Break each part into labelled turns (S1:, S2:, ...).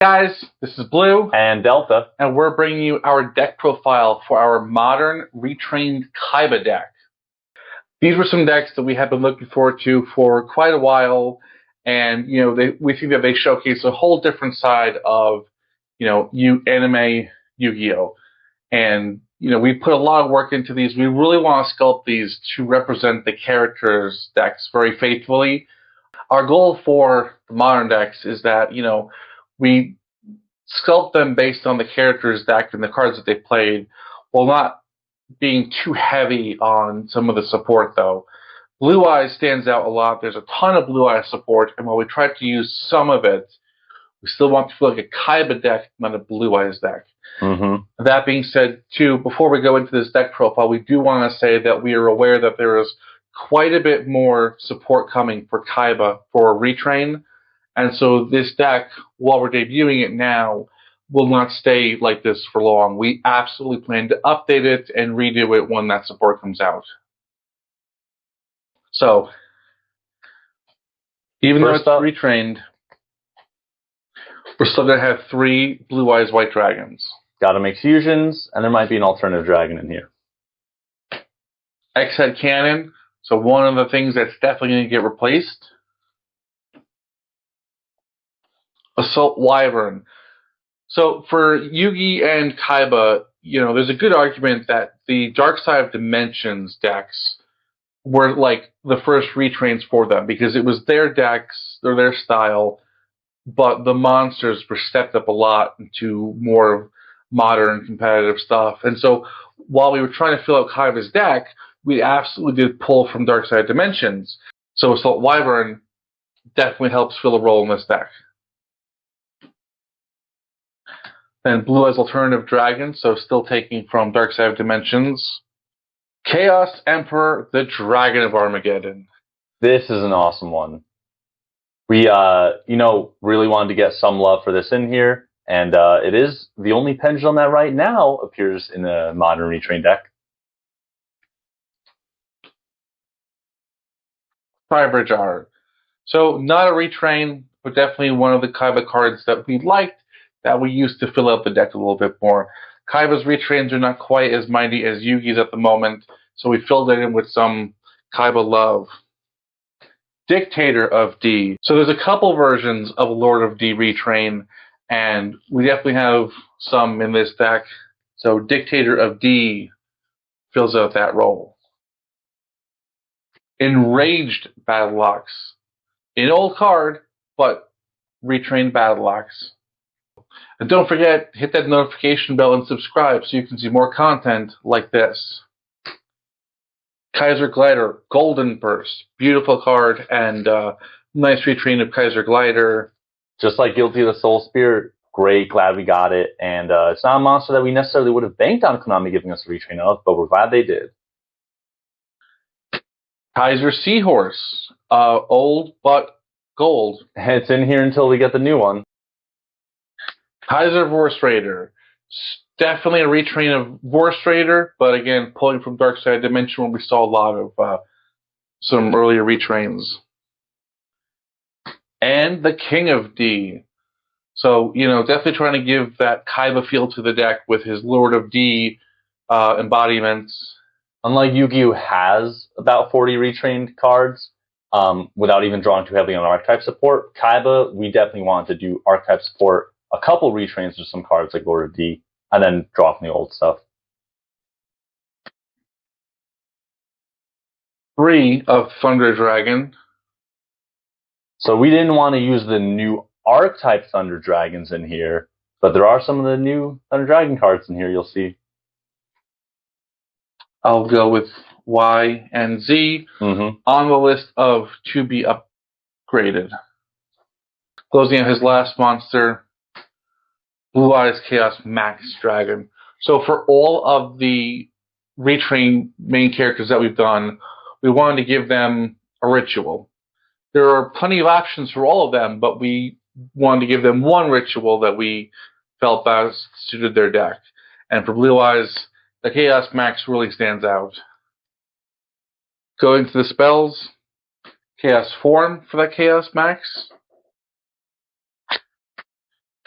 S1: Guys, this is Blue
S2: and Delta,
S1: and we're bringing you our deck profile for our modern retrained Kaiba deck. These were some decks that we have been looking forward to for quite a while, and we think that they showcase a whole different side of anime Yu-Gi-Oh, and we put a lot of work into these. We really want to sculpt these to represent the characters' decks very faithfully. Our goal for the modern decks is that we sculpt them based on the characters deck and the cards that they played, while not being too heavy on some of the support, though. Blue Eyes stands out a lot. There's a ton of Blue Eyes support, and while we try to use some of it, we still want to feel like a Kaiba deck, not a Blue Eyes deck. That being said, too, before we go into this deck profile, we do want to say that we are aware that there is quite a bit more support coming for Kaiba for retrain. And so this deck, while we're debuting it now, will not stay like this for long. We absolutely plan to update it and redo it when that support comes out. So, even though it's retrained, we're still going to have 3 Blue Eyes White Dragons.
S2: Gotta make fusions, and there might be an alternative dragon in here.
S1: X-Head Cannon, so one of the things that's definitely going to get replaced. Assault Wyvern. So for Yugi and Kaiba, there's a good argument that the Dark Side of Dimensions decks were like the first retrains for them, because it was their decks or their style, but the monsters were stepped up a lot into more modern competitive stuff. And so while we were trying to fill out Kaiba's deck, we absolutely did pull from Dark Side of Dimensions. So Assault Wyvern definitely helps fill a role in this deck. And Blue Eyes Alternative Dragon, so still taking from Dark Side of Dimensions. Chaos Emperor, the Dragon of Armageddon.
S2: This is an awesome one. We, really wanted to get some love for this in here, and it is the only pendulum that right now appears in a modern retrain deck.
S1: Fiber Jar. So not a retrain, but definitely one of the Kaiba cards that we liked, that we used to fill out the deck a little bit more. Kaiba's retrains are not quite as mighty as Yugi's at the moment, so we filled it in with some Kaiba love. Dictator of D. So there's a couple versions of Lord of D retrain, and we definitely have some in this deck. So Dictator of D fills out that role. Enraged Battleox. An old card, but retrained Battleox. And don't forget, hit that notification bell and subscribe so you can see more content like this. Kaiser Glider, Golden Burst. Beautiful card, and nice retrain of Kaiser Glider.
S2: Just like Guilty of the Soul Spirit, great, glad we got it. And it's not a monster that we necessarily would have banked on Konami giving us a retrain of, but we're glad they did.
S1: Kaiser Seahorse, old but gold.
S2: It's in here until we get the new one.
S1: Kaiser Vorse Raider. Definitely a retrain of Vorse Raider, but again, pulling from Dark Side Dimension, where we saw a lot of some earlier retrains. And the King of D. So, definitely trying to give that Kaiba feel to the deck with his Lord of D embodiments.
S2: Unlike Yu-Gi-Oh has about 40 retrained cards, without even drawing too heavily on archetype support, Kaiba, we definitely wanted to do archetype support, a couple retrains with some cards like Lord of D, and then draw from the old stuff.
S1: 3 of Thunder Dragon.
S2: So we didn't want to use the new archetype Thunder Dragons in here, but there are some of the new Thunder Dragon cards in here, you'll see.
S1: I'll go with Y and Z on the list of to be upgraded. Closing out his last monster, Blue Eyes Chaos Max Dragon. So for all of the retrain main characters that we've done, we wanted to give them a ritual. There are plenty of options for all of them, but we wanted to give them one ritual that we felt best suited their deck. And for Blue Eyes, the Chaos Max really stands out. Going to the spells, Chaos Form for that Chaos Max.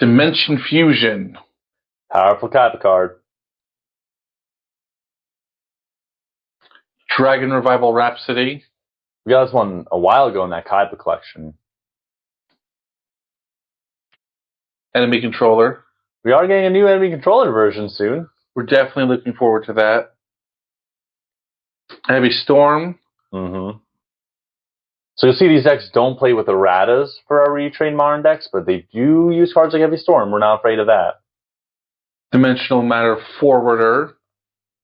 S1: Dimension Fusion.
S2: Powerful Kaiba card.
S1: Dragon Revival Rhapsody.
S2: We got this one a while ago in that Kaiba collection.
S1: Enemy Controller.
S2: We are getting a new enemy controller version soon.
S1: We're definitely looking forward to that. Heavy Storm.
S2: Mm-hmm. So you'll see these decks don't play with erratas for our retrained modern decks, but they do use cards like Heavy Storm. We're not afraid of that.
S1: Dimensional Matter Forwarder.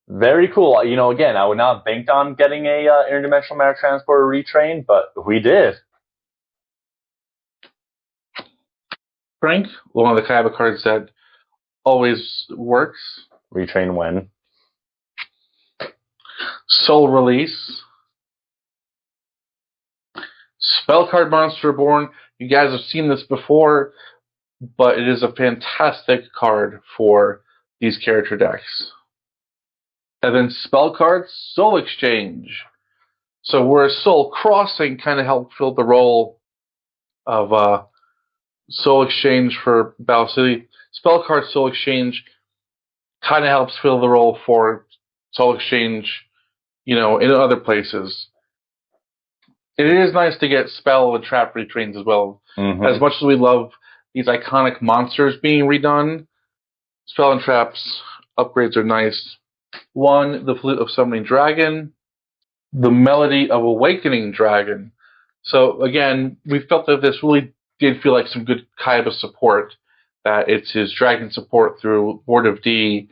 S2: Very cool. You know, again, I would not have banked on getting a interdimensional matter transporter retrain, but we did.
S1: Frank, one of the Kaiba cards that always works.
S2: Retrain when?
S1: Soul Release. Spellcard Monster Reborn. You guys have seen this before, but it is a fantastic card for these character decks. And then spell cards, Soul Exchange. So where Soul Crossing kind of helped fill the role of Soul Exchange for Battle City, spell card Soul Exchange kind of helps fill the role for Soul Exchange, you know, in other places. It is nice to get spell and trap retrains as well.
S2: Mm-hmm.
S1: As much as we love these iconic monsters being redone, spell and traps upgrades are nice. One, the Flute of Summoning Dragon, the Melody of Awakening Dragon. So again, we felt that this really did feel like some good Kaiba support. That it's his dragon support through Board of D,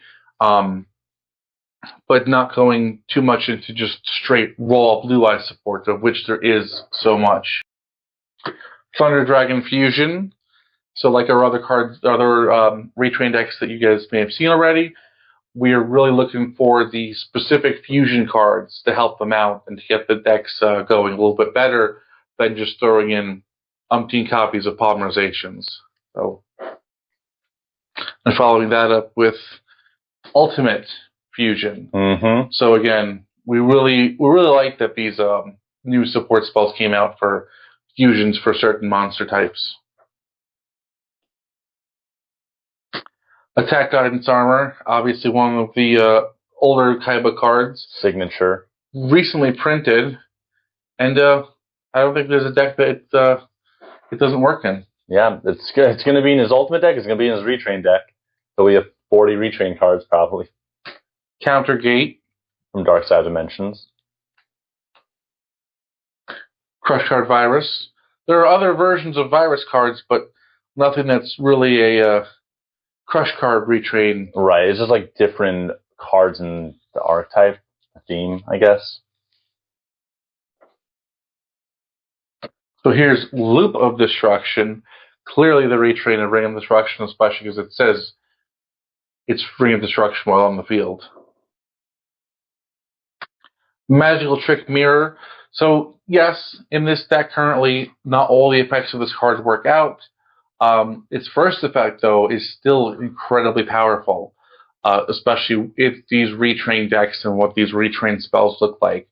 S1: but not going too much into just straight raw Blue Eye support, of which there is so much. Thunder Dragon Fusion. So like our other cards, other retrain decks that you guys may have seen already, we are really looking for the specific fusion cards to help them out and to get the decks going a little bit better than just throwing in umpteen copies of polymerizations. So, and following that up with Ultimate Fusion.
S2: Mm-hmm.
S1: So again, we really like that these new support spells came out for fusions for certain monster types. Attack Guidance Armor, obviously one of the older Kaiba cards.
S2: Signature.
S1: Recently printed, and I don't think there's a deck that it doesn't work in.
S2: Yeah, it's good. It's going to be in his Ultimate deck. It's going to be in his retrain deck. So we have 40 retrain cards probably.
S1: Counter Gate.
S2: From Dark Side Dimensions.
S1: Crush Card Virus. There are other versions of virus cards, but nothing that's really a Crush Card retrain.
S2: Right, it's just like different cards in the archetype, the theme, I guess.
S1: So here's Loop of Destruction. Clearly the retrain of Ring of Destruction, especially because it says it's Ring of Destruction while on the field. Magical Trick Mirror. So yes, in this deck currently, not all the effects of this card work out. Its first effect, though, is still incredibly powerful, especially if these retrained decks and what these retrained spells look like.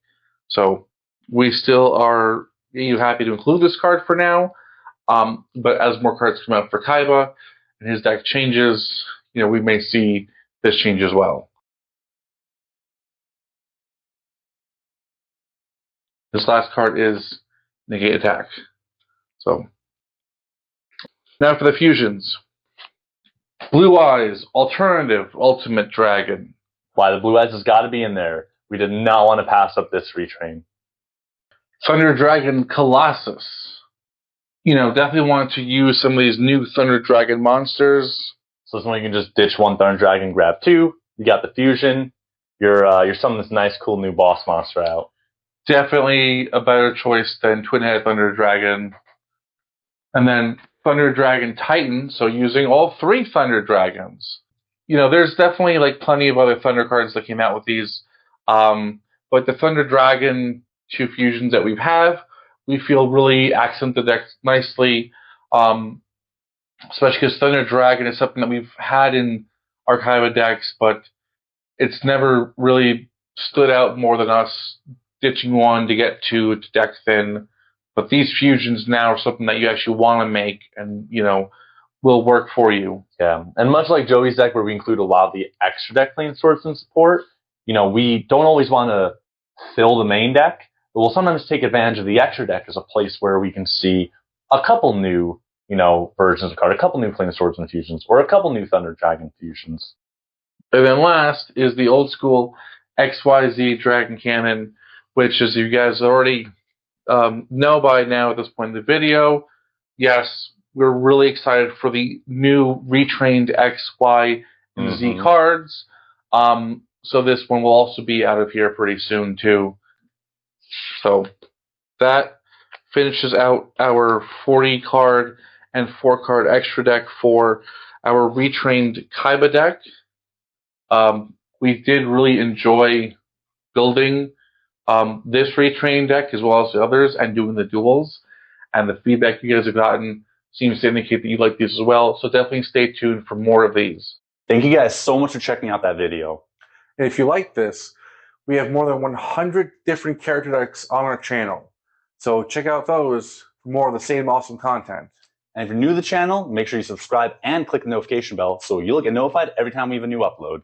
S1: So we still are happy to include this card for now, but as more cards come out for Kaiba and his deck changes, we may see this change as well. This last card is Negate Attack. So now for the fusions. Blue Eyes, Alternative, Ultimate Dragon.
S2: Why, the Blue Eyes has got to be in there. We did not want to pass up this retrain.
S1: Thunder Dragon, Colossus. Definitely want to use some of these new Thunder Dragon monsters.
S2: So this one you can just ditch one Thunder Dragon, grab two. You got the fusion. You're summoning this nice, cool new boss monster out.
S1: Definitely a better choice than Twin-Headed Thunder Dragon. And then Thunder Dragon Titan, so using all three Thunder Dragons. There's definitely plenty of other Thunder cards that came out with these. But the Thunder Dragon 2 fusions that we have, we feel really accent the deck nicely. Especially because Thunder Dragon is something that we've had in our Kaiba decks, but it's never really stood out more than us ditching one to get two to deck thin. But these fusions now are something that you actually want to make and, will work for you.
S2: Yeah, and much like Joey's deck, where we include a lot of the extra deck lane sorts and support, we don't always want to fill the main deck, but we'll sometimes take advantage of the extra deck as a place where we can see a couple new, versions of card, a couple new Flame Swords infusions, or a couple new Thunder Dragon fusions.
S1: And then last is the old school XYZ Dragon Cannon, which, as you guys already know by now at this point in the video, yes, we're really excited for the new retrained X, Y, and Z cards. So this one will also be out of here pretty soon too. So that finishes out our 40 card and 4 card extra deck for our retrained Kaiba deck. We did really enjoy building this retrained deck as well as the others and doing the duels. And the feedback you guys have gotten seems to indicate that you like these as well. So definitely stay tuned for more of these.
S3: Thank you guys so much for checking out that video.
S4: And if you like this, we have more than 100 different character decks on our channel. So check out those for more of the same awesome content.
S3: And if you're new to the channel, make sure you subscribe and click the notification bell so you'll get notified every time we have a new upload.